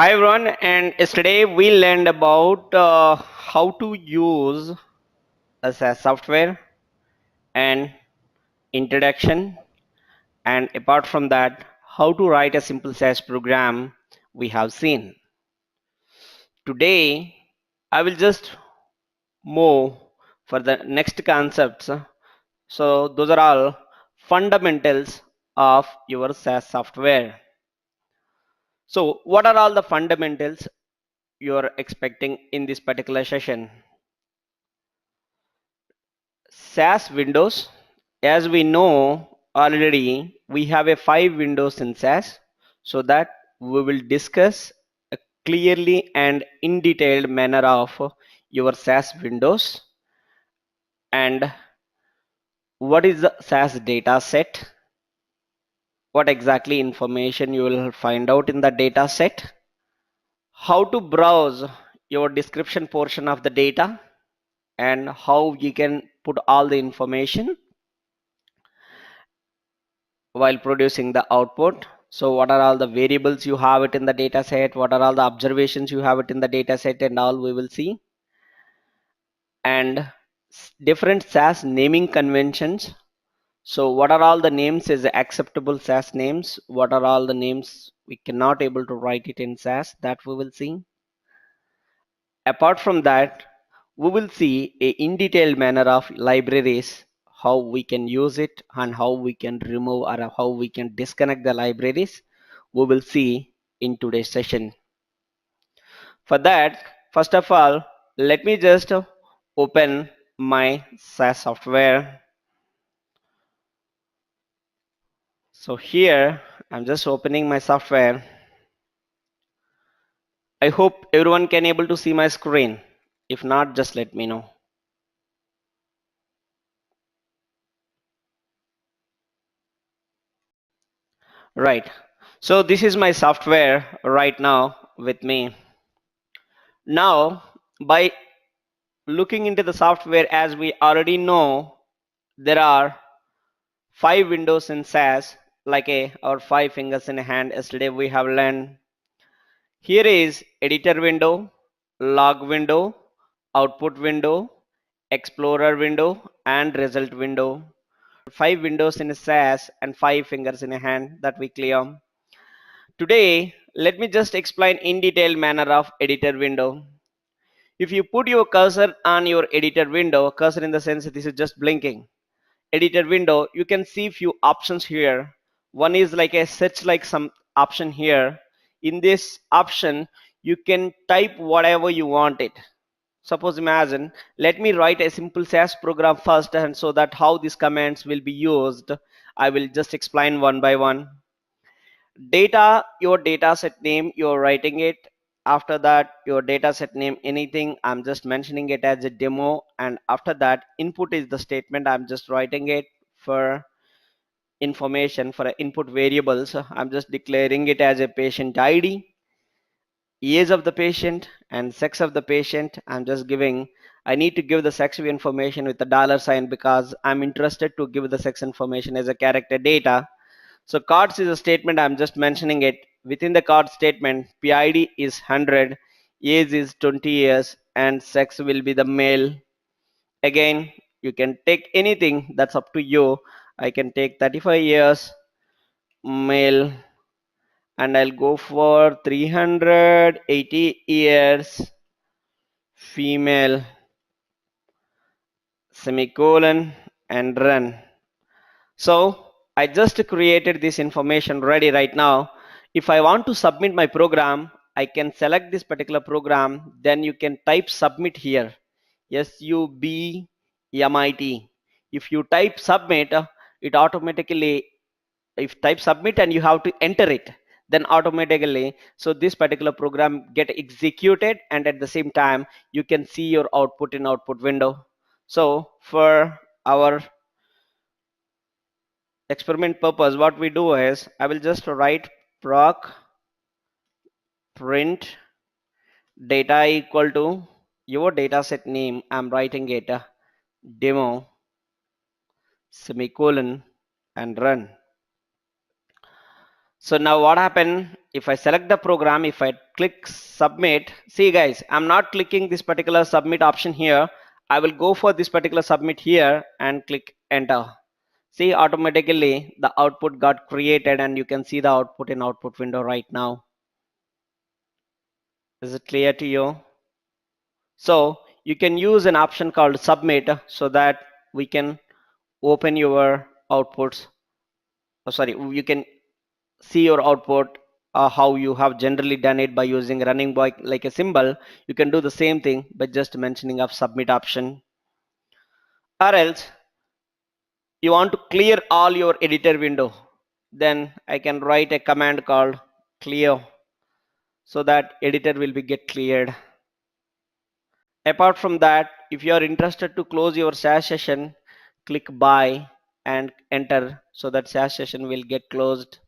Hi everyone, and yesterday we learned about how to use SAS software and introduction, and apart from that, how to write a simple SAS program we have seen. Today, I will just move for the next concepts. So those are all fundamentals of your SAS software. So what are all the fundamentals you are expecting in this particular session? SAS Windows, as we know already, we have a 5 windows in SAS, so that we will discuss a clearly and in detailed manner of your SAS Windows and what is the SAS data set, what exactly information you will find out in the data set, how to browse your description portion of the data, and how you can put all the information while producing the output. So what are all the variables you have it in the data set, what are all the observations you have it in the data set, and all we will see. And different SAS naming conventions. So what are all the names is acceptable SAS names, what are all the names we cannot able to write it in SAS, that we will see. Apart from that, we will see a in detailed manner of libraries, how we can use it and how we can remove or how we can disconnect the libraries. We will see in today's session. For that, first of all, let me just open my SAS software. So here I'm just opening my software. I hope everyone can able to see my screen. If not, just let me know. Right. So this is my software right now with me. Now, by looking into the software, as we already know, there are 5 windows in SAS, like a or 5 fingers in a hand. Yesterday we have learned. Here is editor window, log window, output window, explorer window, and result window. 5 windows in a SAS and 5 fingers in a hand that we clear. Today, let me just explain in detail manner of editor window. If you put your cursor on your editor window, cursor in the sense this is just blinking. Editor window, you can see few options here. One is like a search like some option here. In this option, you can type whatever you want it. Suppose imagine, let me write a simple SAS program first, and so that how these commands will be used, I will just explain one by one. Data, your data set name, you're writing it. After that, your data set name, anything, I'm just mentioning it as a demo. And after that, input is the statement, I'm just writing it for information for input variables. I'm just declaring it as a patient ID, age of the patient, and sex of the patient. I'm just giving, I need to give the sex information with the $sign because I'm interested to give the sex information as a character data. So cards is a statement, I'm just mentioning it. Within the card statement, PID is 100, age is 20 years, and sex will be the male. Again, you can take anything, that's up to you. I can take 35 years, male, and I'll go for 380 years, female, semicolon, and run. So I just created this information ready right now. If I want to submit my program, I can select this particular program. Then you can type submit here. SUBMIT. If you type submit, it automatically, if type submit and you have to enter it, then automatically, so this particular program get executed, and at the same time, you can see your output in output window. So for our experiment purpose, what we do is I will just write proc print data equal to your data set name. I'm writing it demo semicolon and run. So now what happened, if I select the program, if I click submit, see guys, I'm not clicking this particular submit option here. I will go for this particular submit here and click enter. See, automatically the output got created and you can see the output in output window right now. Is it clear to you? So you can use an option called submit so that we can open your outputs. Oh, sorry, you can see your output, how you have generally done it by using running by like a symbol. You can do the same thing by just mentioning of submit option. Or else you want to clear all your editor window, then I can write a command called clear so that editor will be get cleared. Apart from that, if you are interested to close your SAS session, click buy and enter so that SAS session will get closed.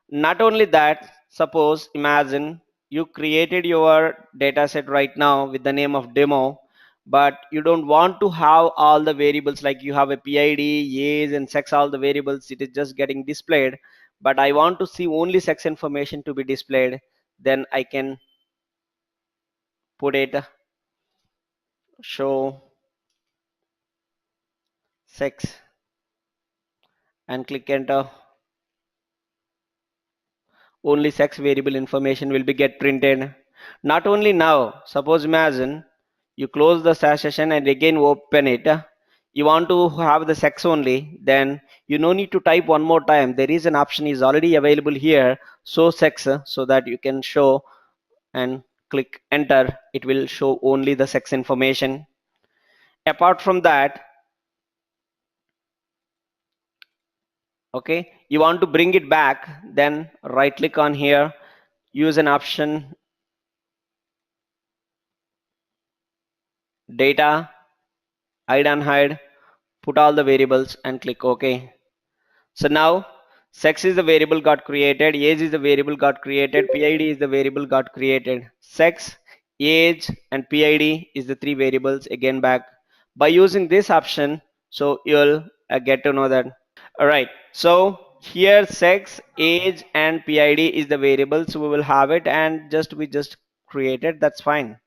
Not only that, suppose imagine you created your dataset right now with the name of demo, but you don't want to have all the variables like you have a PID, age, and sex, all the variables, it is just getting displayed. But I want to see only sex information to be displayed. Then I can put it show sex and click enter. Only sex variable information will be get printed. Not only now, suppose imagine you close the SAS session and again open it. You want to have the sex only, then you no need to type one more time. There is an option is already available here, show sex, so that you can show and click enter. It will show only the sex information. Apart from that, okay, you want to bring it back, then right click on here, use an option data, hide and hide, put all the variables and click OK. So now sex is the variable got created, age is the variable got created, PID is the variable got created. Sex, age and PID is the three variables again back. By using this option, so you'll get to know that. All right. So here sex, age and PID is the variables we will have it, and just we just created. That's fine.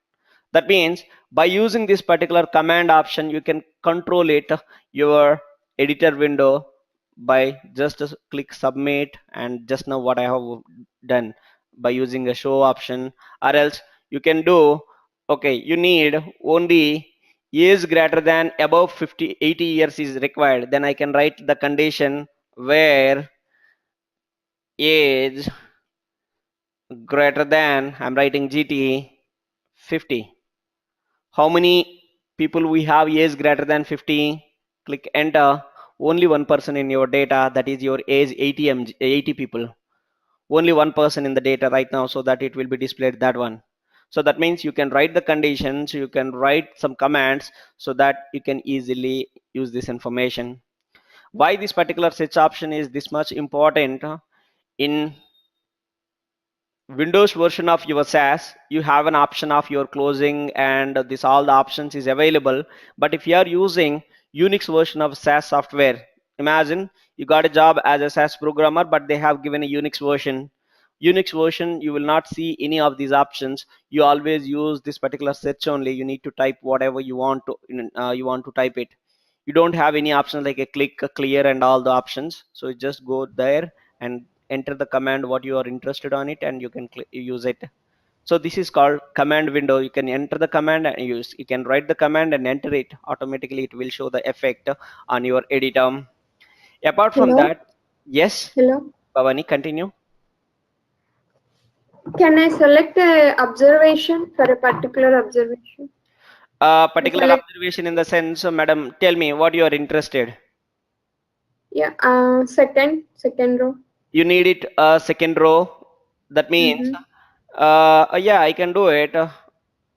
That means by using this particular command option, you can control it, your editor window, by just click submit and just know what I have done by using a show option. Or else you can do, okay, you need only years greater than above 50 80 years is required, then I can write the condition where age greater than, I'm writing GT 50. How many people we have age greater than 50? Click enter. Only one person in your data, that is your age 80 people. Only one person in the data right now, so that it will be displayed that one. So that means you can write the conditions, you can write some commands so that you can easily use this information. Why this particular search option is this much important? In Windows version of your SAS, you have an option of your closing and this all the options is available. But if you are using Unix version of SAS software, imagine you got a job as a SAS programmer, but they have given a Unix version. Unix version, you will not see any of these options. You always use this particular search only. You need to type whatever you want to type it. You don't have any options like a click, a clear, and all the options. So you just go there and enter the command what you are interested on it, and you can use it. So this is called command window. You can enter the command and use, you can write the command and enter it. Automatically it will show the effect on your editor. Apart from Hello? that, yes, Hello? Bhavani, continue. Can I select a observation for a particular observation? I Particular select, observation in the sense, madam, tell me what you are interested. yeah, second row. You need it second row. That means, Mm-hmm. yeah, I can do it.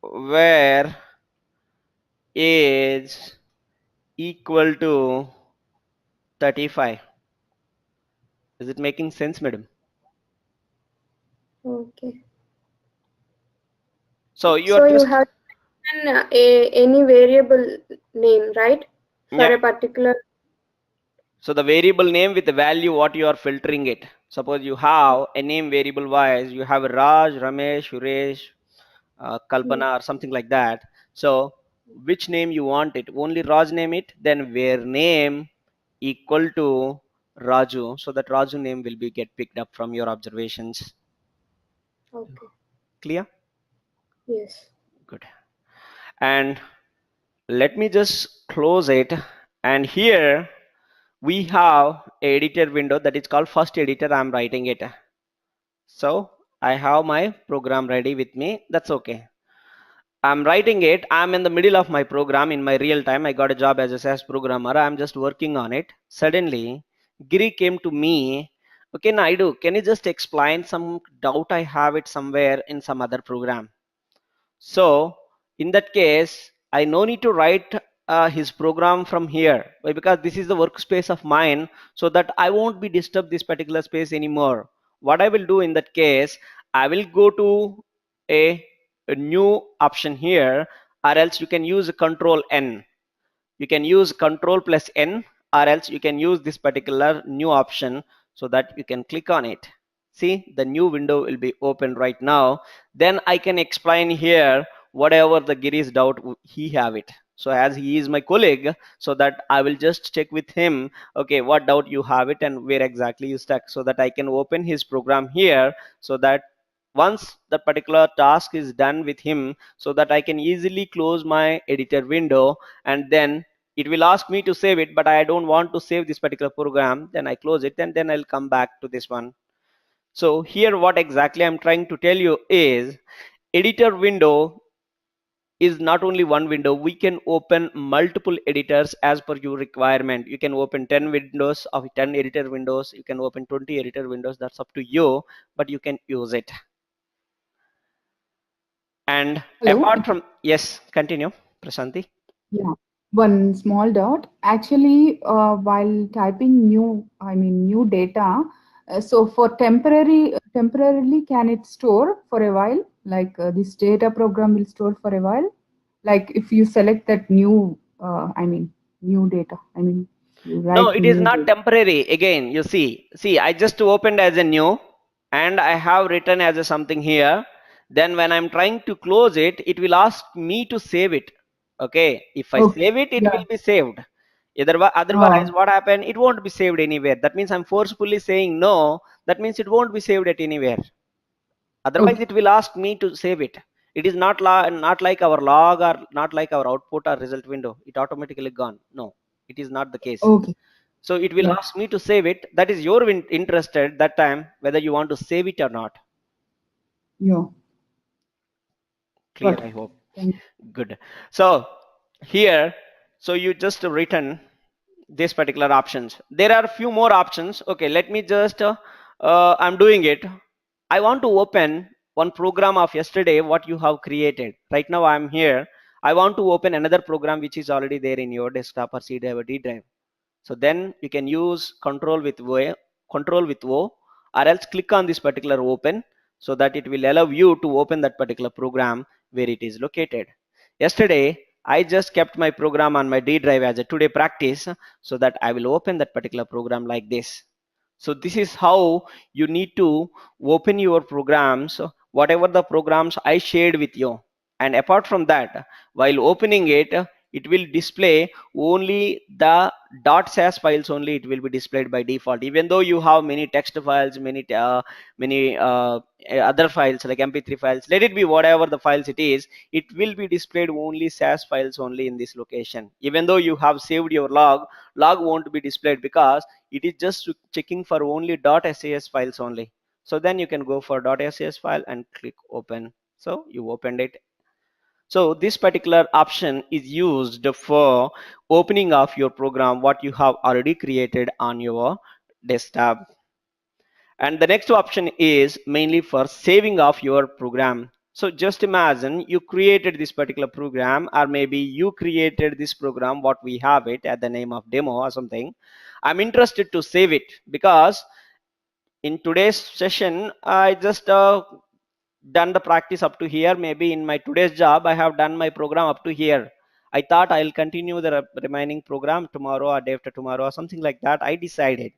Where is equal to 35. Is it making sense, madam? Okay. So you are So you just, have any variable name, right? For yeah. a particular. So the variable name with the value what you are filtering it. Suppose you have a name variable wise, you have Raj, Ramesh, Suresh, Hmm. Kalpana or something like that. So which name you want it? Only Raj name it, then where name equal to Raju, so that Raju name will be get picked up from your observations. Okay. Clear? Yes. Good. And let me just close it. And here we have a editor window that is called first editor. I'm writing it. So I have my program ready with me. That's okay. I'm writing it. I'm in the middle of my program in my real time. I got a job as a SAS programmer. I'm just working on it. Suddenly, Giri came to me. Okay, Naidu, can you just explain some doubt I have it somewhere in some other program? So in that case, I no need to write his program from here. Why? Because this is the workspace of mine, so that I won't be disturbed this particular space anymore. What I will do in that case, I will go to a new option here, or else you can use Control N. You can use Control plus N, or else you can use this particular new option, so that you can click on it. See, the new window will be open right now. Then I can explain here whatever the Giri's doubt he have it. So as he is my colleague, so that I will just check with him, okay, what doubt you have it and where exactly you stuck, so that I can open his program here, so that once the particular task is done with him, so that I can easily close my editor window, and then it will ask me to save it, but I don't want to save this particular program. Then I close it, and then I'll come back to this one. So here what exactly I'm trying to tell you is, editor window is not only one window. We can open multiple editors as per your requirement. You can open 10 windows of 10 editor windows, you can open 20 editor windows, that's up to you, but you can use it. And Hello. apart from, yes, continue, Prasanti. Yeah. One small dot. Actually, while typing new data, so for temporarily, can it store for a while? Like this data program will store for a while. Like if you select that new data. You No, write it is new not data. temporary. Again, you see, I just opened as a new, and I have written as a something here. Then when I'm trying to close it, it will ask me to save it. Okay, if I Okay. save it, it Yeah. will be saved. Otherwise, Oh, what happened? It won't be saved anywhere. That means I'm forcefully saying no. That means it won't be saved at anywhere. Otherwise, okay. it will ask me to save it. It is not like our log, or not like our output or result window. It automatically gone. No, it is not the case. Okay. So it will Yeah. ask me to save it. That is your interested that time, whether you want to save it or not. Yeah. Clear, Got I it. hope. Thank Good. So here, so you just written this particular options. There are few more options. Okay, let me just I'm doing it. I want to open one program of yesterday what you have created. Right now I'm here. I want to open another program which is already there in your desktop or C drive or D drive. So then you can use control with O, or else click on this particular open, so that it will allow you to open that particular program where it is located. Yesterday, I just kept my program on my D drive as a today practice, so that I will open that particular program like this. So this is how you need to open your programs, whatever the programs I shared with you. And apart from that, while opening it, it will display only the .sas files only. It will be displayed by default, even though you have many text files, many other files like mp3 files. Let it be whatever the files it is, it will be displayed only SAS files only in this location. Even though you have saved your log won't be displayed, because it is just checking for only .sas files only. So then you can go for .sas file and click open. So you opened it. So this particular option is used for opening of your program what you have already created on your desktop. And the next option is mainly for saving of your program. So just imagine you created this particular program, or maybe you created this program what we have it at the name of demo or something. I'm interested to save it, because in today's session I just done the practice up to here. Maybe in my today's job I have done my program up to here. I thought I'll continue the remaining program tomorrow or day after tomorrow or something like that. I decided.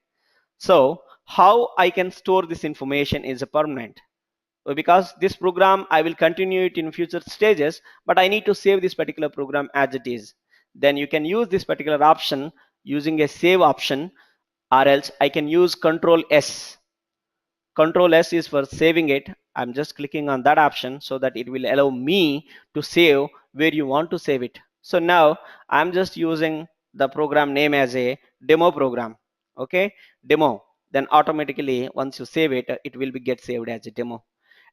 So how I can store this information is a permanent. Because this program I will continue it in future stages, but I need to save this particular program as it is. Then you can use this particular option using a save option, or else I can use Control S. Control S is for saving it. I'm just clicking on that option so that it will allow me to save where you want to save it. So now I'm just using the program name as a demo program. Okay, demo. Then automatically once you save it, it will be get saved as a demo.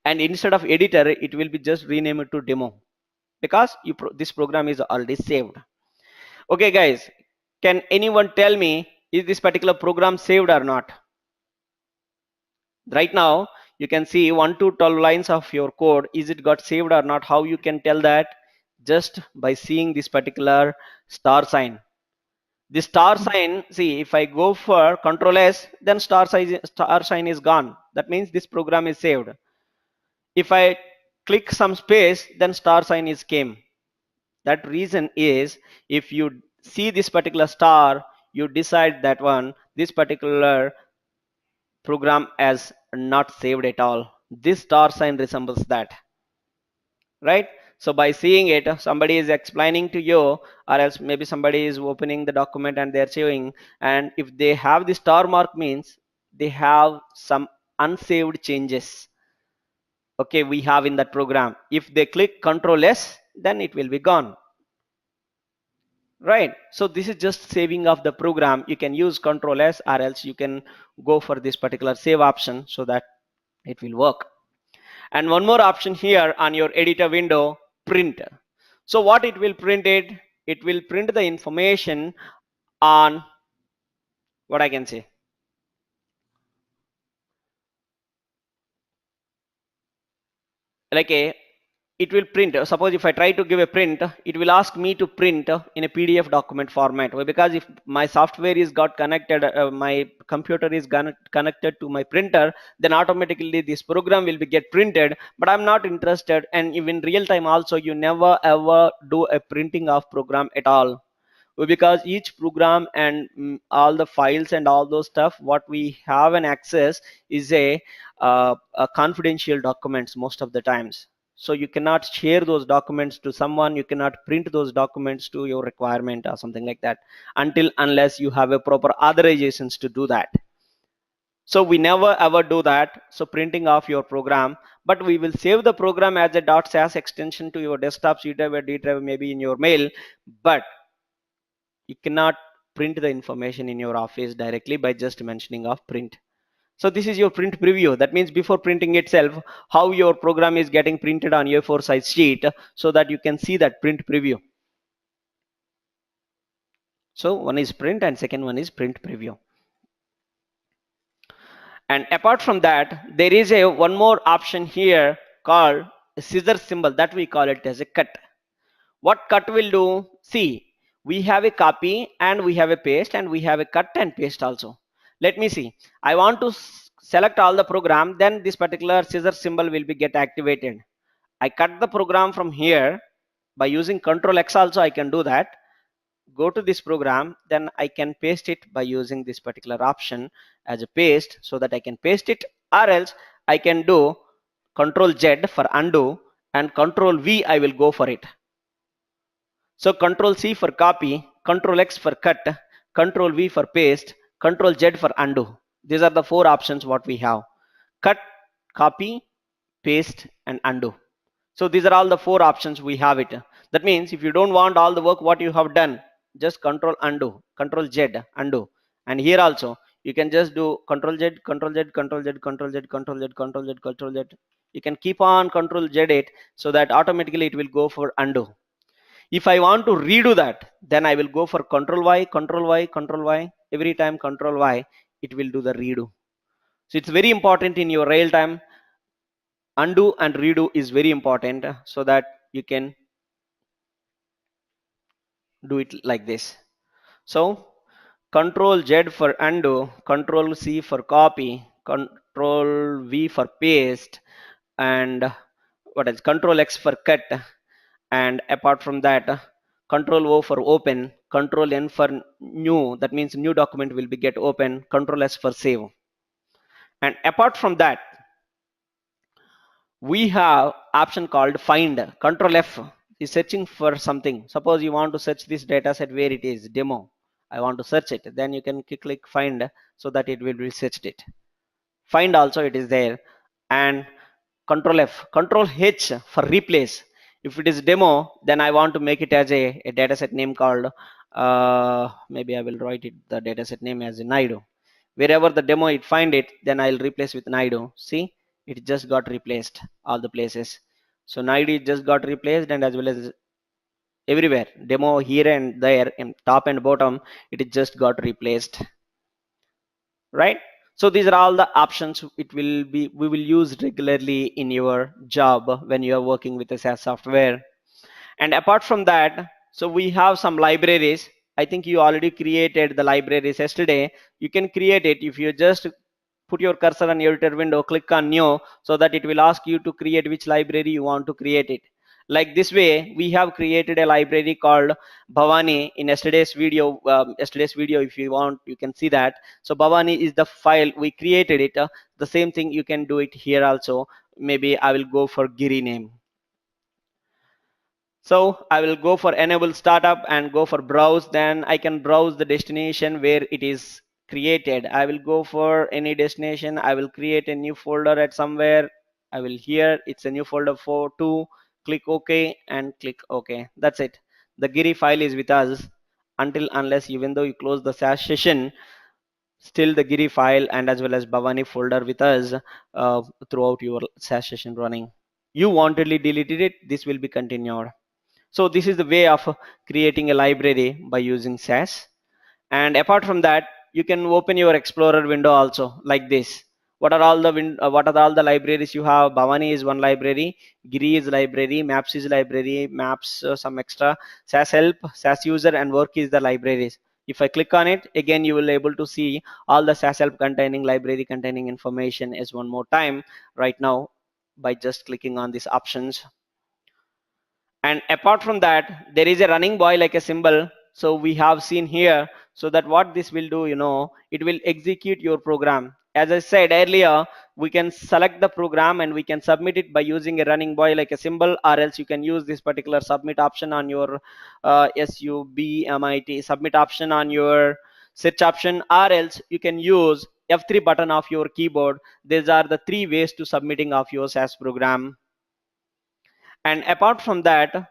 And instead of editor, it will be just rename it to demo, because this program is already saved. Okay guys, can anyone tell me, is this particular program saved or not? Right now you can see 1 to 12 lines of your code. Is it got saved or not? How you can tell that? Just by seeing this particular star sign. This star sign, see, if I go for Control S, then star sign is gone. That means this program is saved. If I click some space, then star sign is came. That reason is, if you see this particular star, you decide that one, this particular program as not saved at all. This star sign resembles that, right? So by seeing it, somebody is explaining to you, or else maybe somebody is opening the document and they're showing, and if they have the star mark, means they have some unsaved changes, okay, we have in that program. If they click Control S, then it will be gone, right? So this is just saving of the program. You can use Control S, or else you can go for this particular save option so that it will work. And one more option here on your editor window, print. So what it will print it will print the information on, what I can say, like a, it will print. Suppose if I try to give a print, it will ask me to print in a PDF document format. Because if my software is got connected, my computer is connected to my printer, then automatically this program will be get printed. But I'm not interested. And even real time also, you never ever do a printing of program at all, because each program and all the files and all those stuff what we have an access is a confidential documents most of the times. So you cannot share those documents to someone, you cannot print those documents to your requirement or something like that, until unless you have a proper authorizations to do that. So we never ever do that. So printing off your program, but we will save the program as a .sas extension to your desktop, C drive or D drive, maybe in your mail, but you cannot print the information in your office directly by just mentioning of print. So this is your print preview. That means before printing itself, how your program is getting printed on A4 size sheet, so that you can see that print preview. So one is print and second one is print preview. And apart from that, there is a one more option here called scissor symbol, that we call it as a cut. What cut will do? See, we have a copy and we have a paste and we have a cut and paste also. Let me see. I want to select all the program, then this particular scissor symbol will be get activated. I cut the program from here by using Control X also I can do that. Go to this program, then I can paste it by using this particular option as a paste, so that I can paste it, or else I can do Control Z for undo and Control V I will go for it. So Control C for copy, Control X for cut, Control V for paste, Control Z for undo. These are the four options what we have: cut, copy, paste and undo. So these are all the four options we have it. That means if you don't want all the work what you have done, just Control undo, Control Z undo. And here also you can just do Control Z, Control Z, Control Z, Control Z, Control Z, Control Z, Control Z. You can keep on Control Z it, so that automatically it will go for undo. If I want to redo that, then I will go for Control Y, Control Y, Control Y. Every time Control Y, it will do the redo. So it's very important in your real time. Undo and redo is very important, so that you can do it like this. So Control Z for undo, Control C for copy, Control V for paste, and what else? Control X for cut, and apart from that, Control O for open, Control N for new, that means new document will be get open, Control S for save. And apart from that, we have option called find. Control F is searching for something. Suppose you want to search this data set where it is demo. I want to search it. Then you can click find so that it will be searched it. Find also it is there. And Control F, Control H for replace. If it is demo, then I want to make it as a dataset name called maybe I will write it the dataset name as Naidu. Wherever the demo it find it, then I'll replace with Naidu. See, it just got replaced all the places. So Naidu just got replaced, and as well as everywhere demo here and there in top and bottom, it just got replaced, right? So these are all the options we will use regularly in your job when you are working with the SAS software. And apart from that, so we have some libraries. I think you already created the libraries yesterday. You can create it if you just put your cursor on editor window, click on new, so that it will ask you to create which library you want to create it. Like this way, we have created a library called Bhavani in yesterday's video. If you want, you can see that. So Bhavani is the file we created it. The same thing you can do it here also. Maybe I will go for Giri name. So I will go for enable startup and go for browse. Then I can browse the destination where it is created. I will go for any destination. I will create a new folder at somewhere. I will here. It's a new folder for two. Click OK and click OK. That's it. The Giri file is with us until unless even though you close the SAS session, still the Giri file and as well as Bhavani folder with us throughout your SAS session running. You wantedly deleted it. This will be continued. So this is the way of creating a library by using SAS. And apart from that, you can open your Explorer window also like this. What are all the libraries you have? Bhavani is one library, Giri is library, Maps is library, Maps some extra, SAS Help, SAS User, and Work is the libraries. If I click on it, again you will able to see all the SAS Help containing library containing information is one more time right now by just clicking on these options. And apart from that, there is a running boy like a symbol. So we have seen here, so that what this will do, it will execute your program. As I said earlier, we can select the program and we can submit it by using a running boy like a symbol, or else you can use this particular submit option on your submit option on your search option, or else you can use F3 button of your keyboard. These are the three ways to submitting of your SAS program. And apart from that,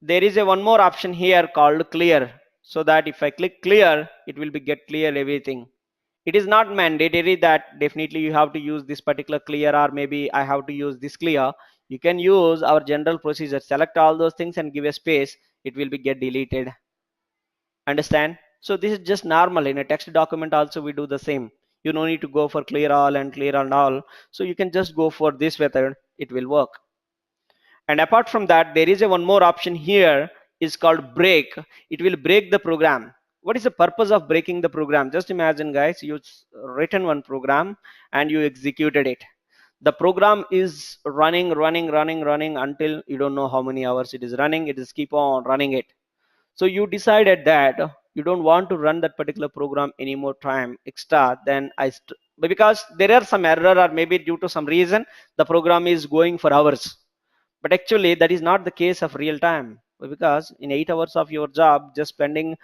there is a one more option here called clear, so that if I click clear, it will be get clear everything. It is not mandatory that definitely you have to use this particular clear, or maybe I have to use this clear. You can use our general procedure, select all those things and give a space, it will be get deleted. Understand? So this is just normal. In a text document also we do the same. You don't need to go for clear all and clear and all. So you can just go for this method, it will work. And apart from that, there is a one more option here is called break. It will break the program. What is the purpose of breaking the program? Just imagine, guys, you written one program and you executed it. The program is running until you don't know how many hours it is running. It is keep on running it. So you decided that you don't want to run that particular program any more time extra. Then because there are some error, or maybe due to some reason the program is going for hours. But actually that is not the case of real time, because in 8 hours of your job, just spending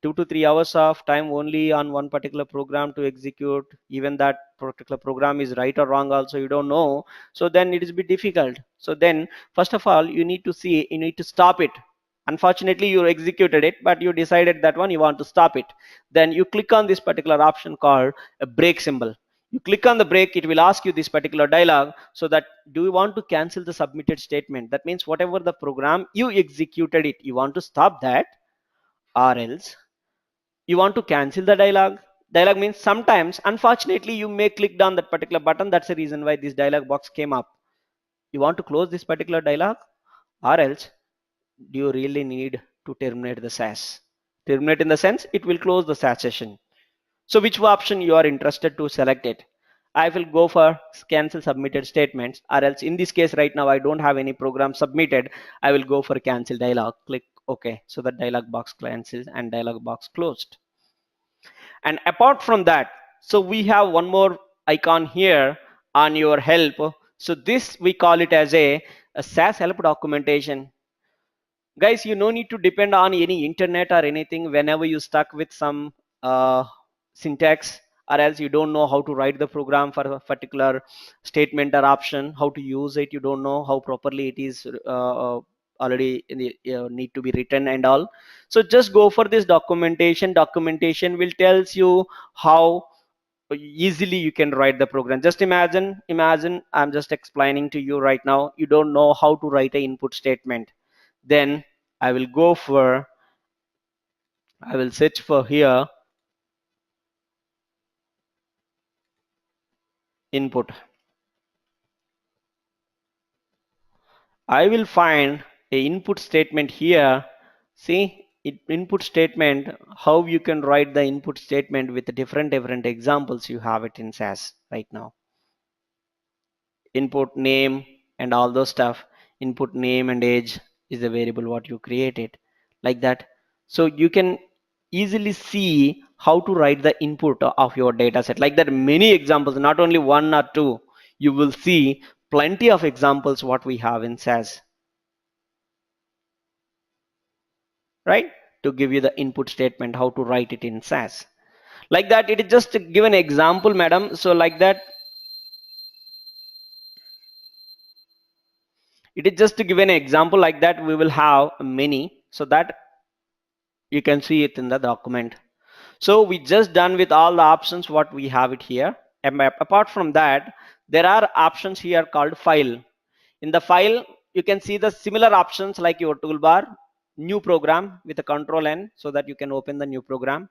2 to 3 hours of time only on one particular program to execute, even that particular program is right or wrong also you don't know. So then it is a bit difficult. So then first of all you need to stop it. Unfortunately you executed it, but you decided that one you want to stop it. Then you click on this particular option called a break symbol. You click on the break, it will ask you this particular dialog, so that do you want to cancel the submitted statement? That means whatever the program you executed it, you want to stop that, or else you want to cancel the dialog means sometimes unfortunately you may click on that particular button. That's the reason why this dialog box came up. You want to close this particular dialog, or else do you really need to terminate the SAS? Terminate in the sense it will close the SAS session. So which option you are interested to select it? I will go for cancel submitted statements, or else in this case right now I don't have any program submitted. I will go for cancel dialog, click OK. So the dialog box cancels and dialog box closed. And apart from that, so we have one more icon here on your help. So this we call it as a SAS help documentation. Guys, you no need to depend on any internet or anything whenever you stuck with some syntax, or else you don't know how to write the program for a particular statement or option, how to use it, you don't know how properly it is already in the, need to be written and all. So just go for this documentation will tells you how easily you can write the program. Just imagine I'm just explaining to you right now, you don't know how to write an input statement. Then I will go for, I will search for here input. I will find a input statement here. See input statement, how you can write the input statement with different examples. You have it in SAS right now. Input name and all those stuff. Input name and age is the variable what you created, like that. So you can easily see how to write the input of your data set, like that. Many examples, not only one or two, you will see plenty of examples what we have in SAS, right, to give you the input statement how to write it in SAS, like that. It is just to give an example, madam. So like that, it is just to give an example, like that we will have many, so that you can see it in the document. So we just done with all the options what we have it here. And apart from that, there are options here called file. In the file you can see the similar options like your toolbar, new program with a control N, so that you can open the new program.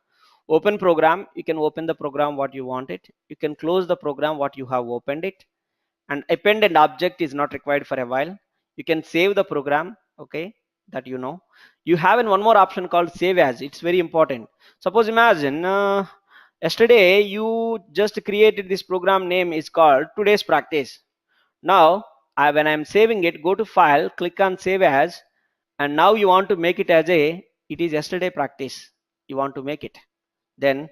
Open program, you can open the program what you want it. You can close the program what you have opened it. And append an object is not required for a while. You can save the program, okay, that you know. You have one more option called save as. It's very important. Suppose imagine yesterday you just created this program, name is called today's practice. Now when I'm saving it, go to file, click on save as, and now you want to make it as it is yesterday practice, you want to make it. Then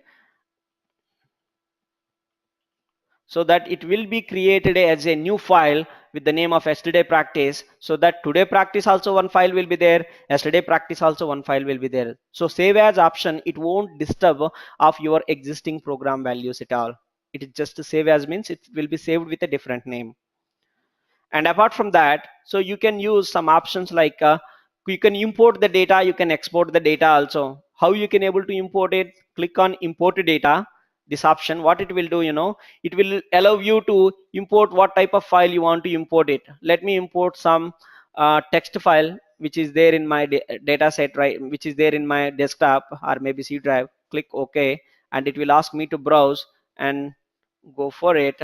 so that it will be created as a new file with the name of yesterday practice, so that today practice also one file will be there, yesterday practice also one file will be there. So save as option, it won't disturb of your existing program values at all. It is just to save as, means it will be saved with a different name. And apart from that, so you can use some options like you can import the data, you can export the data also. How you can able to import it? Click on import data. This option, what it will do, it will allow you to import what type of file you want to import it. Let me import some text file which is there in my data set, right, which is there in my desktop or maybe C drive. Click OK, and it will ask me to browse and go for it.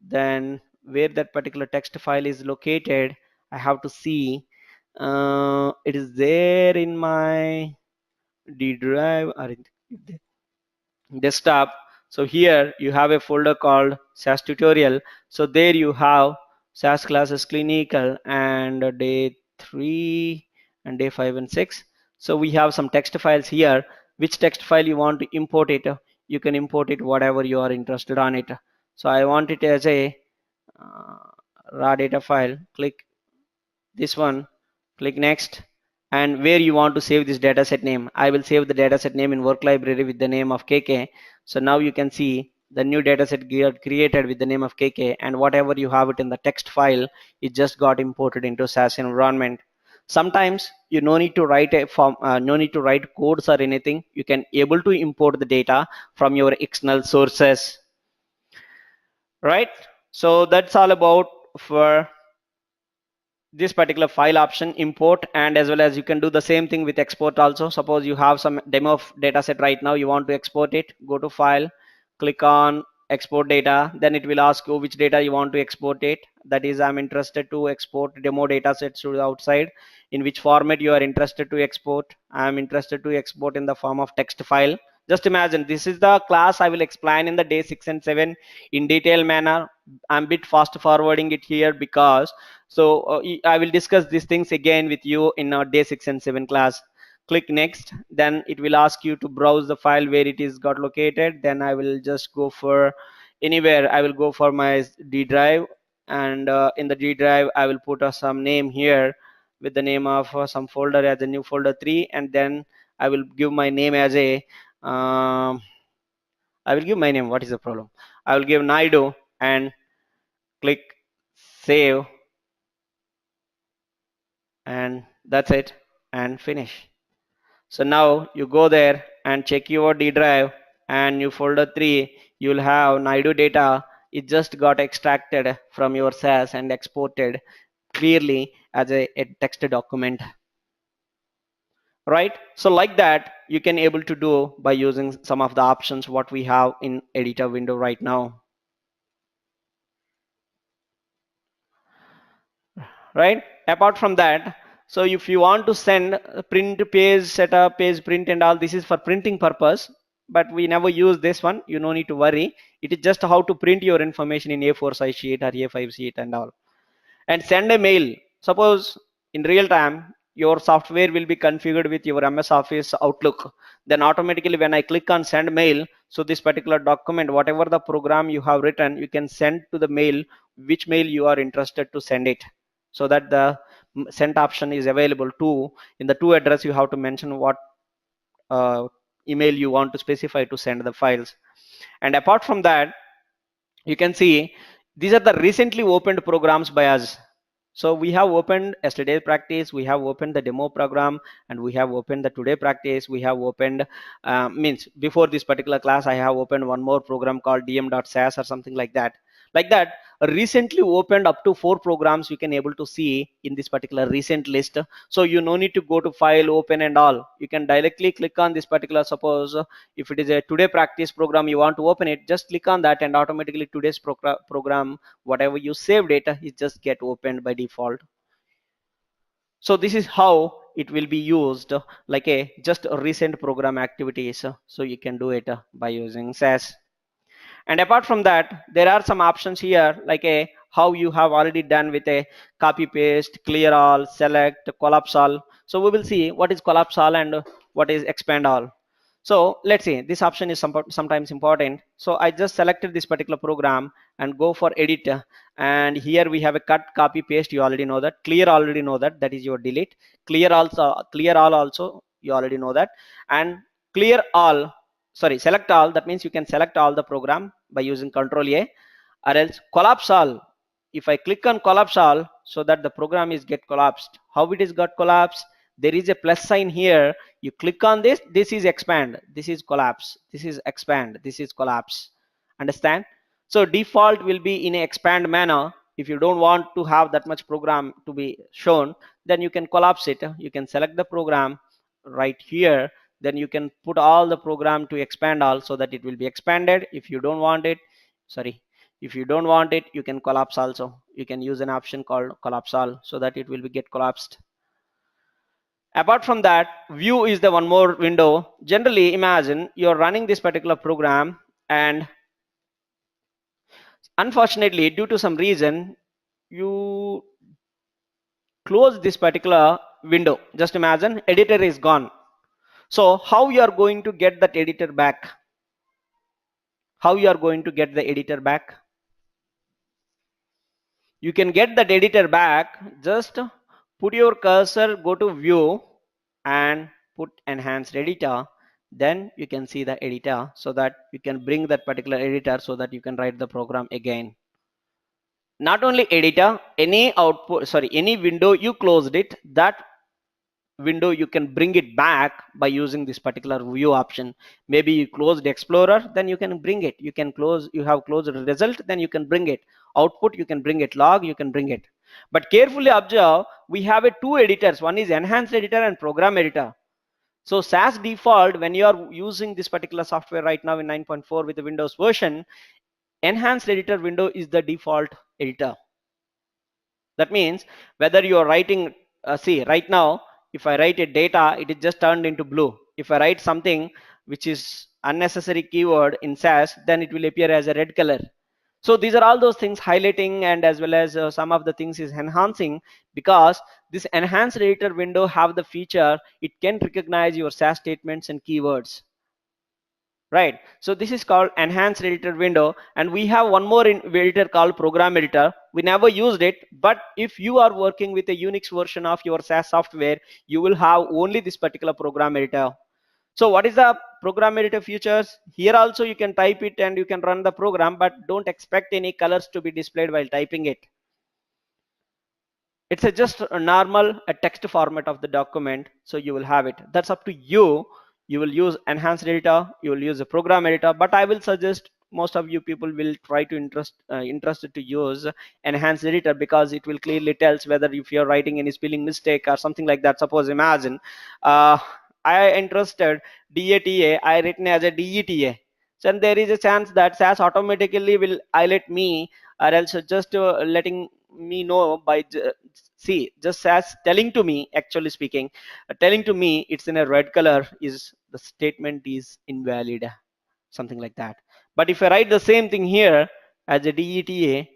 Then where that particular text file is located, I have to see. It is there in my D drive or in the desktop. So here you have a folder called SAS tutorial. So there you have SAS classes clinical and day 3 and day 5 and 6. So we have some text files here. Which text file you want to import it, you can import it whatever you are interested on it. So I want it as a raw data file. Click this one, click next, and where you want to save this dataset name. I will save the dataset name in work library with the name of KK. So now you can see the new dataset get created with the name of KK, and whatever you have it in the text file, it just got imported into SAS environment. Sometimes you no need to write a form, no need to write codes or anything. You can able to import the data from your external sources, right? So that's all about for this particular file option, import, and as well as you can do the same thing with export also. Suppose you have some demo of data set right now, you want to export it, go to file, click on export data, then it will ask you which data you want to export it. That is, I'm interested to export demo data sets to the outside. In which format you are interested to export? I'm interested to export in the form of text file. Just imagine, this is the class I will explain in the day 6 and 7 in detailed manner. I'm a bit fast forwarding it here because I will discuss these things again with you in our day 6 and 7 class. Click next, then it will ask you to browse the file where it is got located. Then I will just go for anywhere. I will go for my D drive, and in the D drive I will put some name here with the name of some folder as a new folder 3, and then I will give my name as a I will give my name. What is the problem? I will give Naidu and click save, and that's it, and finish. So now you go there and check your D drive, and you folder 3, you'll have Naidu data. It just got extracted from your SAS and exported clearly as a text document. Right? So like that, you can able to do by using some of the options what we have in editor window right now. Right? Apart from that, so if you want to send print page setup, page print and all, this is for printing purpose, but we never use this one. You no need to worry. It is just how to print your information in A4 size sheet or A5 sheet and all. And send a mail. Suppose in real time your software will be configured with your MS Office Outlook, then automatically when I click on send mail, so this particular document, whatever the program you have written, you can send to the mail which mail you are interested to send it, so that the sent option is available too. In the to address you have to mention what uh, email you want to specify to send the files. And apart from that, you can see these are the recently opened programs by us. So we have opened yesterday practice, we have opened the demo program, and we have opened the today practice. We have opened means before this particular class I have opened one more program called dm.sas or something like that. Like that, recently opened up to 4 programs you can able to see in this particular recent list. So you no need to go to file, open and all. You can directly click on this particular, suppose if it is a today practice program you want to open it, just click on that and automatically today's program, whatever you save data, is just get opened by default. So this is how it will be used, like a just a recent program activities. So you can do it by using SAS. And apart from that, there are some options here, like a how you have already done with a copy paste, clear all, select, collapse all. So we will see what is collapse all and what is expand all. So let's see, this option is sometimes important. So I just selected this particular program and go for edit, and here we have a cut, copy, paste. You already know that. Clear, already know that. That is your delete. Clear also, clear all also, you already know that. And clear all, sorry, select all, that means you can select all the program by using Control A, or else collapse all. If I click on collapse all, so that the program is get collapsed. How it is got collapsed? There is a plus sign here. You click on this, this is expand, this is collapse, this is expand, this is collapse. Understand? So default will be in a expand manner. If you don't want to have that much program to be shown, then you can collapse it. You can select the program right here, then you can put all the program to expand all, so that it will be expanded. If you don't want it, sorry, if you don't want it, you can collapse also. You can use an option called collapse all, so that it will be get collapsed. Apart from that, view is the one more window. Generally, imagine you're running this particular program, and unfortunately due to some reason you close this particular window. Just imagine editor is gone. So how you are going to get that editor back? How you are going to get the editor back? You can get that editor back. Just put your cursor, go to view and put enhanced editor. Then you can see the editor, so that you can bring that particular editor, so that you can write the program again. Not only editor, any output, sorry, any window you closed it, that window you can bring it back by using this particular view option. Maybe you closed explorer, then you can bring it. You can close, you have closed result, then you can bring it. Output, you can bring it. Log, you can bring it. But carefully observe, we have a two editors. One is enhanced editor and program editor. So SAS default, when you are using this particular software right now in 9.4 with the Windows version, enhanced editor window is the default editor. That means whether you are writing, see right now, if I write a data, it is just turned into blue. If I write something which is unnecessary keyword in SAS, then it will appear as a red color. So these are all those things highlighting, and as well as some of the things is enhancing, because this enhanced editor window have the feature it can recognize your SAS statements and keywords, right? So this is called enhanced editor window. And we have one more editor called program editor. We never used it, but if you are working with a Unix version of your SAS software, you will have only this particular program editor. So what is the program editor features? Here also you can type it and you can run the program, but don't expect any colors to be displayed while typing it. It's just a normal text format of the document, so you will have it. That's up to you. You will use enhanced editor, you will use a program editor, but I will suggest most of you people will try to interested to use enhanced editor, because it will clearly tells whether if you're writing any spelling mistake or something like that. Suppose imagine I interested DATA, I written as a DETA, so there is a chance that SAS automatically will highlight me, or else just letting me know by see just as telling to me, actually speaking, telling to me it's in a red color, is the statement is invalid, something like that. But if I write the same thing here as a DETA,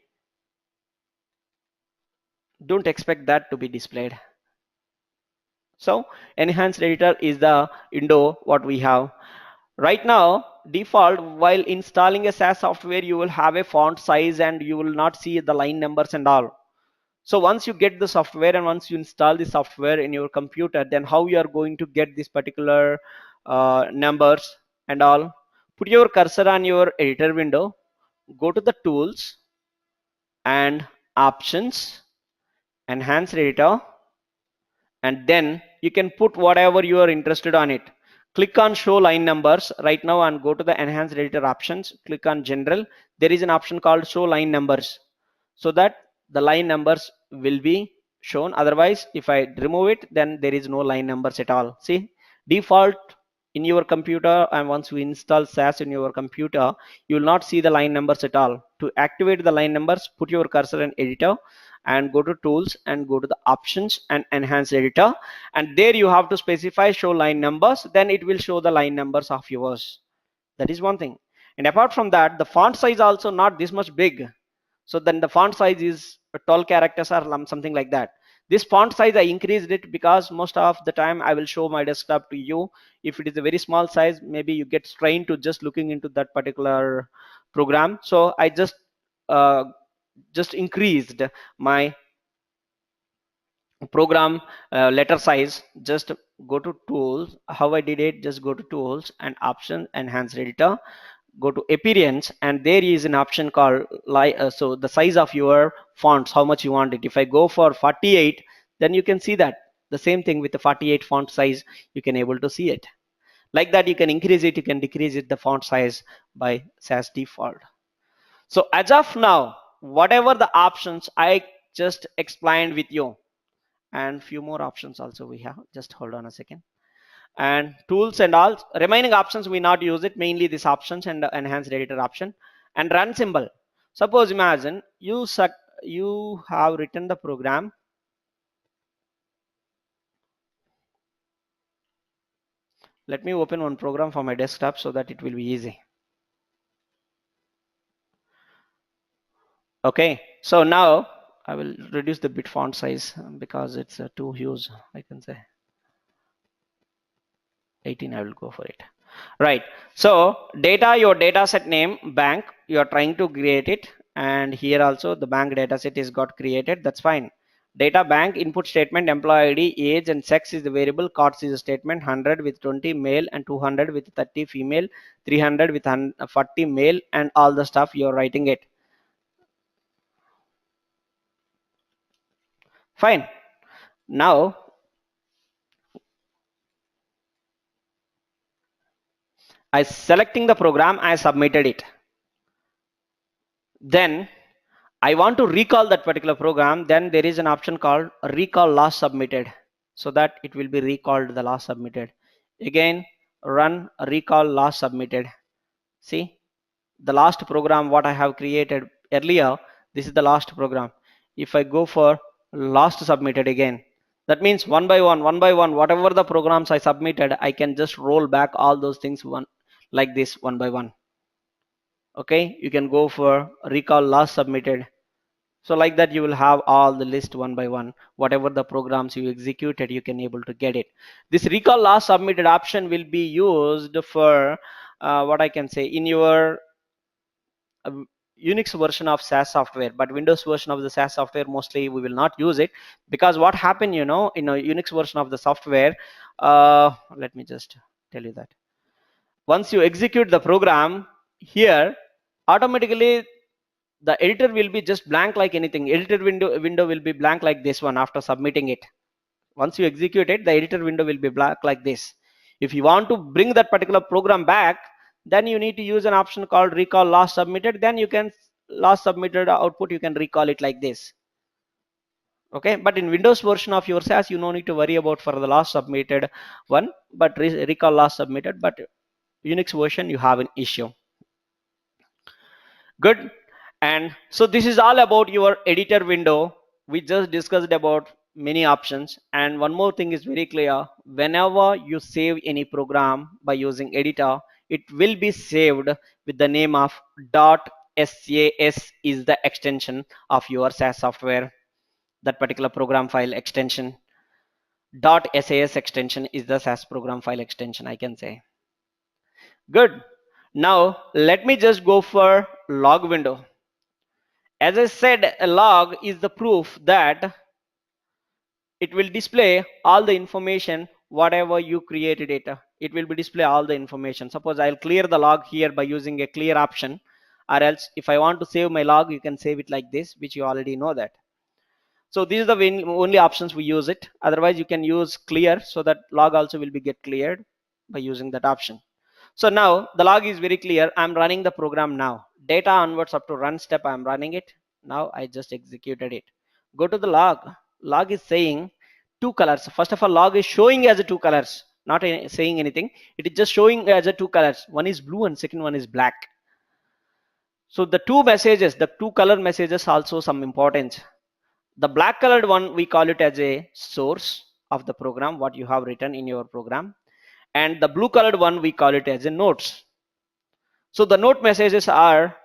don't expect that to be displayed. So enhanced editor is the window what we have right now. Default, while installing a SAS software, you will have a font size and you will not see the line numbers and all. So once you get the software and once you install the software in your computer, then how you are going to get this particular numbers and all? Put your cursor on your editor window, go to the tools and options, enhance editor, and then you can put whatever you are interested on it. Click on show line numbers right now and go to the enhanced editor options. Click on general. There is an option called show line numbers, so that the line numbers will be shown. Otherwise, if I remove it, then there is no line numbers at all. See, default in your computer, and once you install SAS in your computer, you will not see the line numbers at all. To activate the line numbers, put your cursor in editor and go to tools and go to the options and enhance editor, and there you have to specify show line numbers, then it will show the line numbers of yours. That is one thing. And apart from that, the font size also not this much big, so then the font size is 12 characters or something like that. This font size I increased it because most of the time I will show my desktop to you. If it is a very small size, maybe you get strained to just looking into that particular program, so I just increased my program letter size. Just go to tools. How I did it, just go to tools and option, enhance editor, go to appearance, and there is an option called so the size of your fonts, how much you want it. If I go for 48, then you can see that the same thing with the 48 font size, you can able to see it like that. You can increase it, you can decrease it, the font size by SAS default. So as of now, whatever the options I just explained with you, and few more options also we have, just hold on a second, and tools and all remaining options we not use it, mainly these options and the enhanced editor option and run symbol. Suppose imagine you have written the program. Let me open one program for my desktop so that it will be easy. Okay, so now I will reduce the bit font size because it's too huge. I can say 18, I will go for it. Right, so data, your data set name bank, you are trying to create it, and here also the bank data set is got created. That's fine. Data bank input statement, employee ID, age and sex is the variable, cost is a statement, 100 with 20 male and 200 with 30 female, 300 with 40 male, and all the stuff you're writing it. Fine. Now I selecting the program, I submitted it. Then I want to recall that particular program, then there is an option called recall last submitted, so that it will be recalled the last submitted. Again, run recall last submitted. See, the last program what I have created earlier, this is the last program. If I go for last submitted again, that means one by one, whatever the programs I submitted, I can just roll back all those things one like this one by one. Okay, you can go for recall last submitted. So like that you will have all the list one by one. Whatever the programs you executed, you can able to get it. This recall last submitted option will be used for what I can say in your Unix version of SAS software, but Windows version of the SAS software mostly we will not use it, because what happened, in a Unix version of the software, let me just tell you that once you execute the program here, automatically the editor will be just blank like anything. Editor window will be blank like this one after submitting it. Once you execute it, the editor window will be blank like this. If you want to bring that particular program back, then you need to use an option called recall last submitted. Then you can last submitted output, you can recall it like this. Okay, but in Windows version of your SAS, you no need to worry about for the last submitted one, but recall last submitted. But Unix version, you have an issue. Good. And so this is all about your editor window. We just discussed about many options, and one more thing is very clear: whenever you save any program by using editor, it will be saved with the name of .sas is the extension of your SAS software. That particular program file extension, .sas extension, is the SAS program file extension, I can say. Good. Now let me just go for log window. As I said, a log is the proof that it will display all the information whatever you created it. It will be display all the information. Suppose I'll clear the log here by using a clear option, or else if I want to save my log, you can save it like this, which you already know that. So these are the only options we use it. Otherwise you can use clear, so that log also will be get cleared by using that option. So now the log is very clear. I'm running the program now. Data onwards up to run step, I'm running it. Now I just executed it. Go to the log. Log is saying two colors. First of all, log is showing as a two colors, not saying anything. It is just showing as a two colors. One is blue and second one is black. So the two messages, the two color messages also some importance. The black colored one, we call it as a source of the program, what you have written in your program. And the blue colored one, we call it as a notes. So the note messages are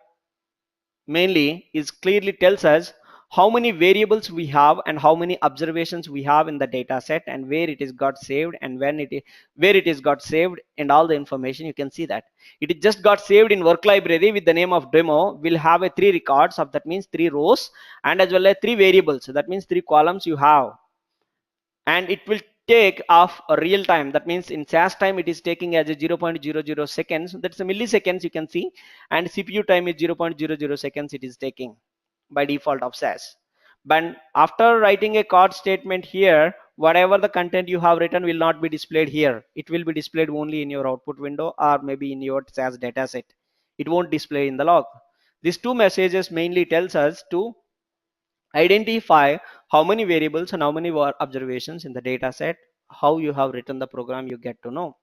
mainly is clearly tells us how many variables we have and how many observations we have in the data set, and where it is got saved, and where it is got saved, and all the information. You can see that it is just got saved in work library with the name of demo. We'll have a 3 records of, that means 3 rows, and as well as 3 variables, so that means 3 columns you have. And it will take off a real time. That means in SAS time it is taking as a 0.00 seconds. That's a milliseconds, you can see. And CPU time is 0.00 seconds it is taking by default of SAS. But after writing a code statement here, whatever the content you have written will not be displayed here. It will be displayed only in your output window, or maybe in your SAS dataset. It won't display in the log. These two messages mainly tells us to identify how many variables and how many observations in the data set. How you have written the program, you get to know.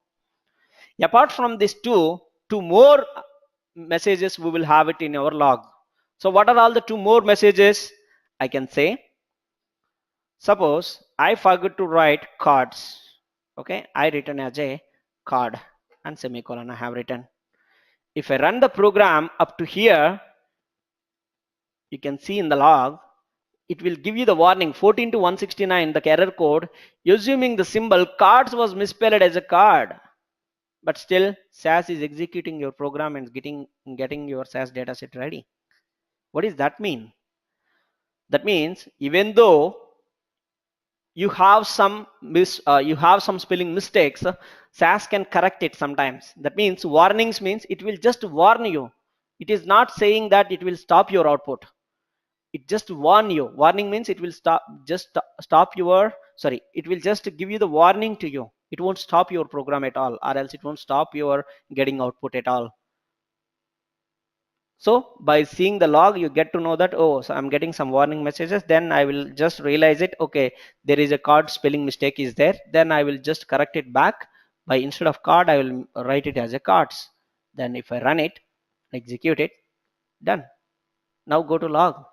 Apart from these two more messages we will have it in our log. So what are all the two more messages? I can say, suppose I forgot to write cards. Okay, I written as a card and semicolon I have written. If I run the program up to here, you can see in the log it will give you the warning 14 to 169, the error code, assuming the symbol cards was misspelled as a card. But still SAS is executing your program and getting your SAS dataset ready. What does that mean? That means even though you have some spelling mistakes, SAS can correct it sometimes. That means warnings means it will just warn you. It is not saying that it will stop your output. It just warn you. Warning means it will stop your, sorry, it will just give you the warning to you. It won't stop your program at all, or else it won't stop your getting output at all. So by seeing the log, you get to know that, oh, so I'm getting some warning messages. Then I will just realize it. Okay, there is a card spelling mistake is there. Then I will just correct it back by, instead of card, I will write it as a cards. Then if I run it, execute it, done. Now go to log.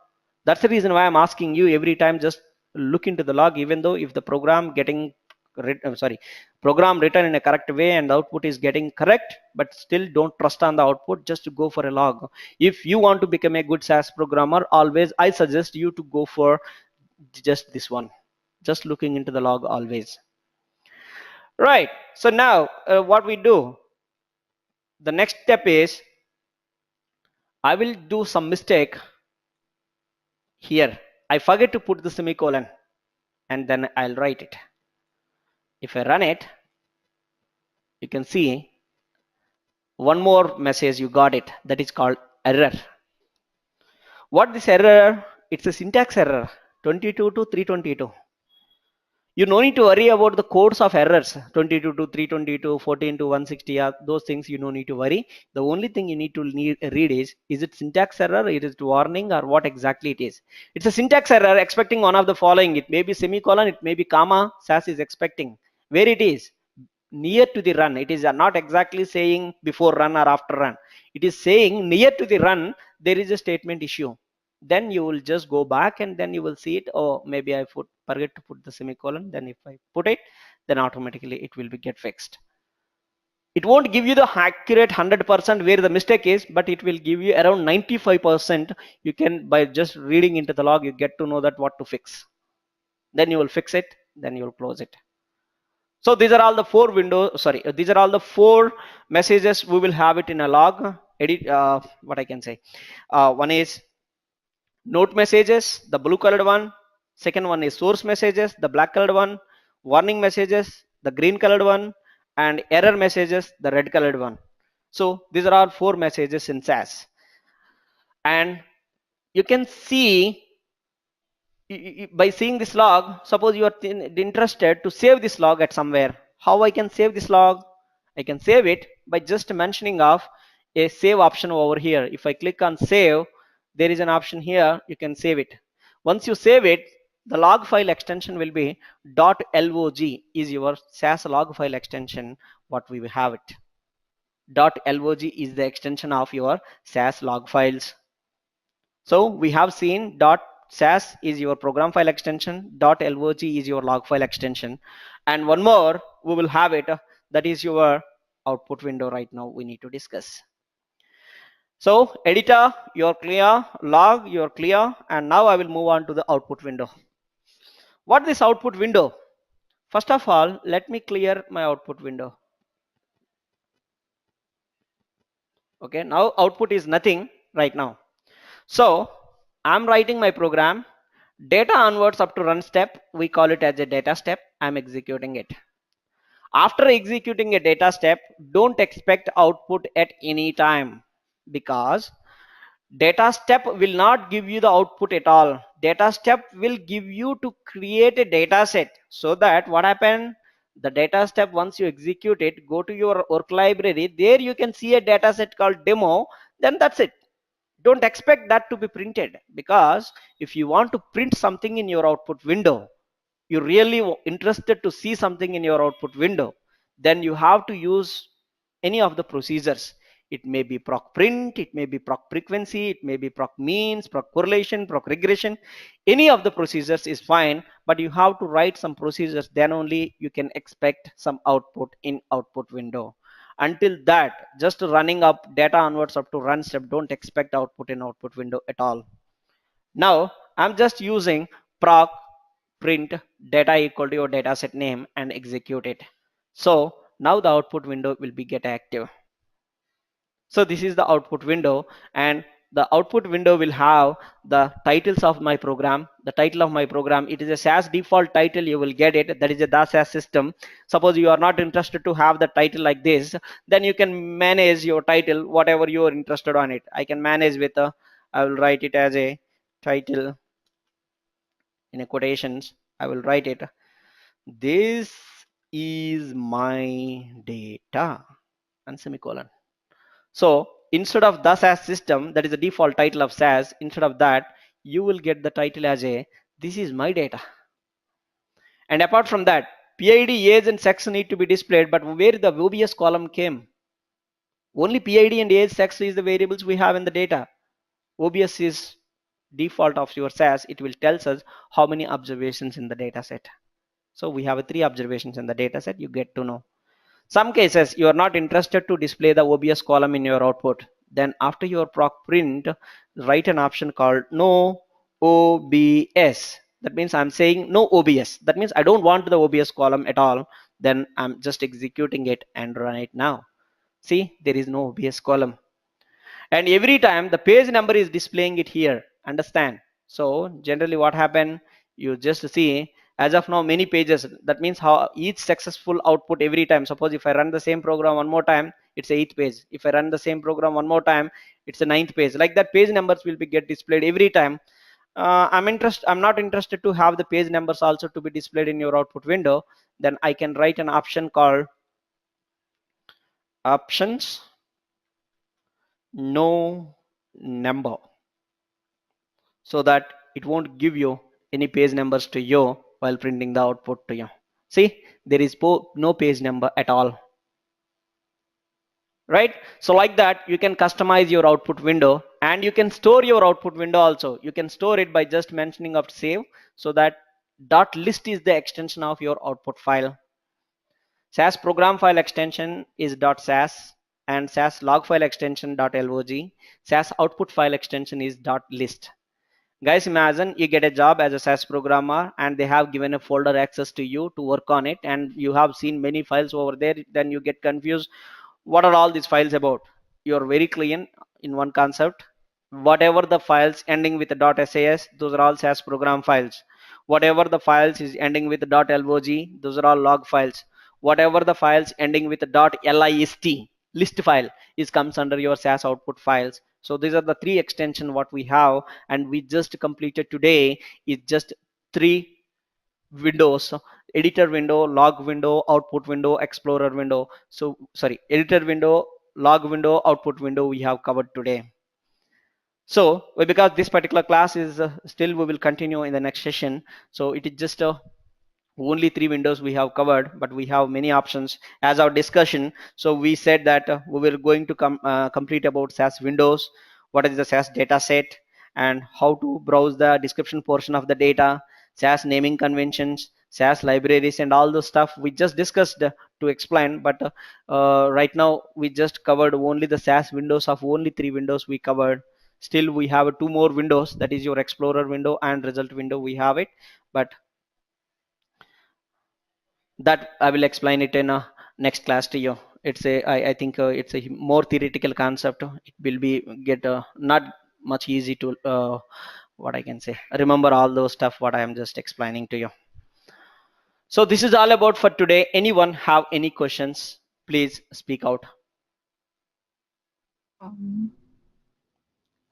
That's the reason why I'm asking you every time, just look into the log. Even though if the program getting program written in a correct way and the output is getting correct, but still don't trust on the output, just to go for a log. If you want to become a good SAS programmer, always I suggest you to go for just this one, just looking into the log always. Right, so now what we do, the next step is I will do some mistake here. I forget to put the semicolon and then I'll write it. If I run it, you can see one more message, you got it, that is called error. What this error? It's a syntax error, 22 to 322. You no need to worry about the codes of errors, 22 to 322, 14 to 160, those things you no need to worry. The only thing you need to read is it syntax error, is it warning, or what exactly it is. It's a syntax error expecting one of the following. It may be semicolon, it may be comma. SAS is expecting where it is near to the run. It is not exactly saying before run or after run. It is saying near to the run there is a statement issue. Then you will just go back and then you will see it. Oh, maybe I forget to put the semicolon. Then if I put it, then automatically it will be get fixed. It won't give you the accurate 100% where the mistake is, but it will give you around 95%. You can, by just reading into the log, you get to know that what to fix. Then you will fix it, then you will close it. So these are all the four windows, sorry, these are all the four messages we will have it in a log. Edit, what I can say. One is note messages, the blue colored one. Second one is source messages, the black colored one. Warning messages, the green colored one. And error messages, the red colored one. So these are all four messages in SAS. And you can see by seeing this log, suppose you are interested to save this log at somewhere. How I can save this log? I can save it by just mentioning of a save option over here. If I click on save, there is an option here, you can save it. Once you save it, the log file extension will be .log is your SAS log file extension, what we have it. .log is the extension of your SAS log files. So we have seen .sas is your program file extension, .log is your log file extension, and one more we will have it, that is your output window. Right now we need to discuss. So editor, you're clear, log, you're clear, and now I will move on to the output window. What is this output window? First of all, let me clear my output window. Okay, now output is nothing right now. So I'm writing my program. Data onwards up to run step, we call it as a data step. I'm executing it. After executing a data step, don't expect output at any time, because data step will not give you the output at all. Data step will give you to create a data set, so that what happened, the data step, once you execute it, go to your work library, there you can see a data set called demo, then that's it. Don't expect that to be printed, because if you want to print something in your output window, you're really interested to see something in your output window, then you have to use any of the procedures. It may be proc print, it may be proc frequency, it may be proc means, proc correlation, proc regression. Any of the procedures is fine, but you have to write some procedures, then only you can expect some output in output window. Until that, just running up data onwards up to run step, don't expect output in output window at all. Now I'm just using proc print data equal to your data set name and execute it. So now the output window will be get active. So this is the output window, and the output window will have the titles of my program. The title of my program, it is a SAS default title, you will get it, that is the SAS system. Suppose you are not interested to have the title like this, then you can manage your title whatever you are interested on it. I can manage with I will write it as a title in a quotations. I will write it, this is my data, and semicolon. So instead of the SAS system, that is the default title of SAS, instead of that, you will get the title as a this is my data. And apart from that, PID, age and sex need to be displayed, but where the OBS column came, only PID and age, sex is the variables we have in the data. OBS is default of your SAS, it will tell us how many observations in the data set. So we have 3 observations in the data set. You get to know. Some cases you are not interested to display the OBS column in your output. Then after your proc print, write an option called no OBS. That means I'm saying no OBS. That means I don't want the OBS column at all. Then I'm just executing it and run it now. See, there is no OBS column. And every time the page number is displaying it here. Understand? So generally what happened, you just see as of now many pages. That means how each successful output every time. Suppose if I run the same program one more time, it's a 8th page. If I run the same program one more time, it's a 9th page. Like that, page numbers will be get displayed every time. I'm not interested to have the page numbers also to be displayed in your output window. Then I can write an option called options no number, so that it won't give you any page numbers to you while printing the output to you. See, there is no page number at all, right? So like that, you can customize your output window, and you can store your output window also. You can store it by just mentioning of save, so that dot list is the extension of your output file. SAS program file extension is .sas, and SAS log file extension .log. SAS output file extension is .list. Guys, imagine you get a job as a SAS programmer and they have given a folder access to you to work on it, and you have seen many files over there. Then you get confused, what are all these files about? You're very clear in one concept. Whatever the files ending with .sas, those are all SAS program files. Whatever the files is ending with .log, those are all log files. Whatever the files ending with .list, list file, is comes under your SAS output files. So these are the 3 extension what we have, and we just completed today is just 3 windows: editor window, log window, output window, explorer window. So sorry, editor window, log window, output window we have covered today. So because this particular class is still, we will continue in the next session, so it is just only 3 windows we have covered, but we have many options as our discussion. So we said that we were going to complete about SAS windows, what is the SAS data set, and how to browse the description portion of the data, SAS naming conventions, SAS libraries, and all the stuff we just discussed to explain. But right now we just covered only the SAS windows. Of only 3 windows we covered. Still we have 2 more windows, that is your explorer window and result window we have it, but that I will explain it in a next class to you. I think it's a more theoretical concept. It will be get not much easy to what I can say, remember all those stuff what I am just explaining to you. So this is all about for today. Anyone have any questions? Please speak out.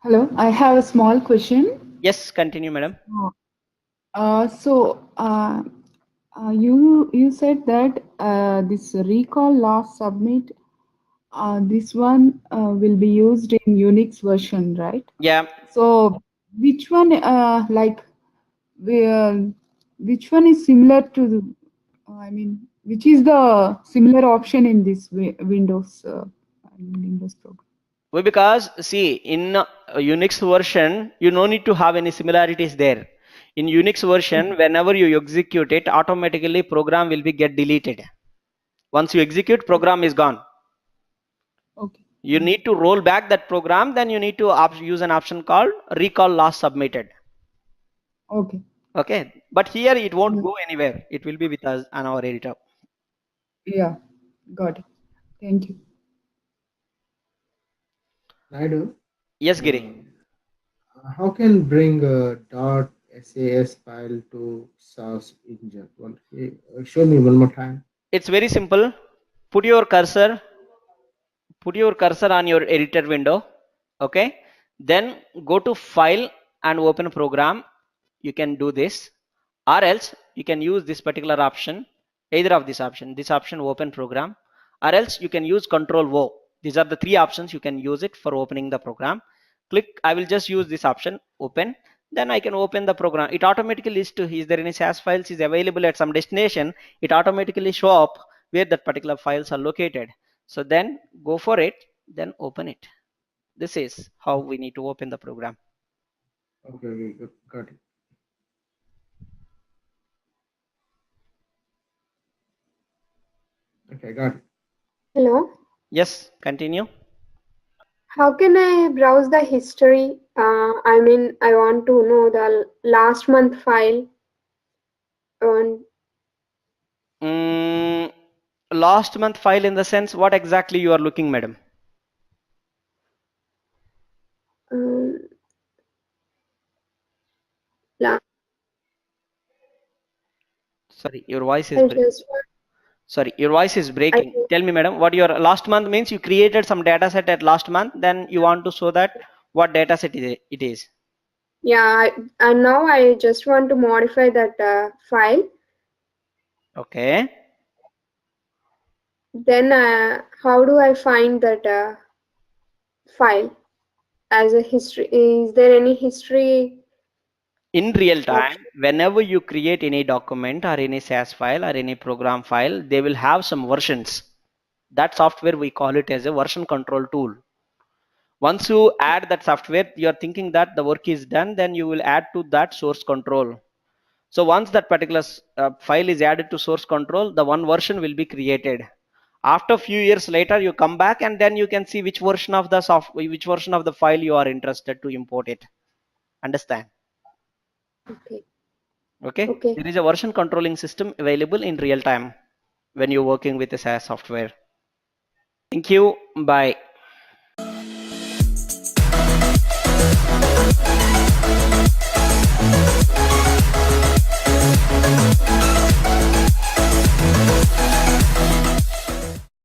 Hello, I have a small question. Yes, continue, madam. You said that this recall last submit, this one will be used in Unix version, right? Yeah, So which one we, which one is similar to the, I mean, which is the similar option in this Windows Windows program? well, because see, in Unix version you no need to have any similarities there. In Unix version, whenever you execute it, automatically program will be get deleted. Once you execute, program is gone. Okay. You need to roll back that program, then you need to use an option called recall last submitted. Okay. Okay, but here it won't Yeah. go anywhere. It will be with us on our editor. Yeah. Got it. Thank you. Naidu, Yes, Giri. how can bring a .sas file to SAS engine? Show me one more time. It's very simple. Put your cursor on your editor window. Okay, then go to file and open program. You can do this, or else you can use this particular option, either of this option open program, or else you can use control O. These are the 3 options you can use it for opening the program. Click, I will just use this option open, then I can open the program. It automatically lists to, is there any SAS files is available at some destination, it automatically show up where that particular files are located. So then go for it, then open it. This is how we need to open the program. Okay, got it. Okay, got it. Hello. Yes, continue. How can I browse the history? I mean, I want to know the last month file. On Last month file in the sense, what exactly you are looking, madam? um, la- Sorry, your voice is I just sorry, your voice is I breaking. Tell me, madam, what your last month means? You created some data set at last month, then you want to show that what data set it is. yeah, and now I just want to modify that file. Okay. Then how do I find that file as a history? Is there any history In real time, option? whenever you create any document or any SAS file or any program file, they will have some versions. That software, we call it as a version control tool. Once you add that software, you are thinking that the work is done, then you will add to that source control. So once that particular file is added to source control, the one version will be created. After a few years later, you come back and then you can see which version of the which version of the file you are interested to import it. Understand? Okay. Okay. Okay. There is a version controlling system available in real time when you're working with the SAS software. Thank you. Bye.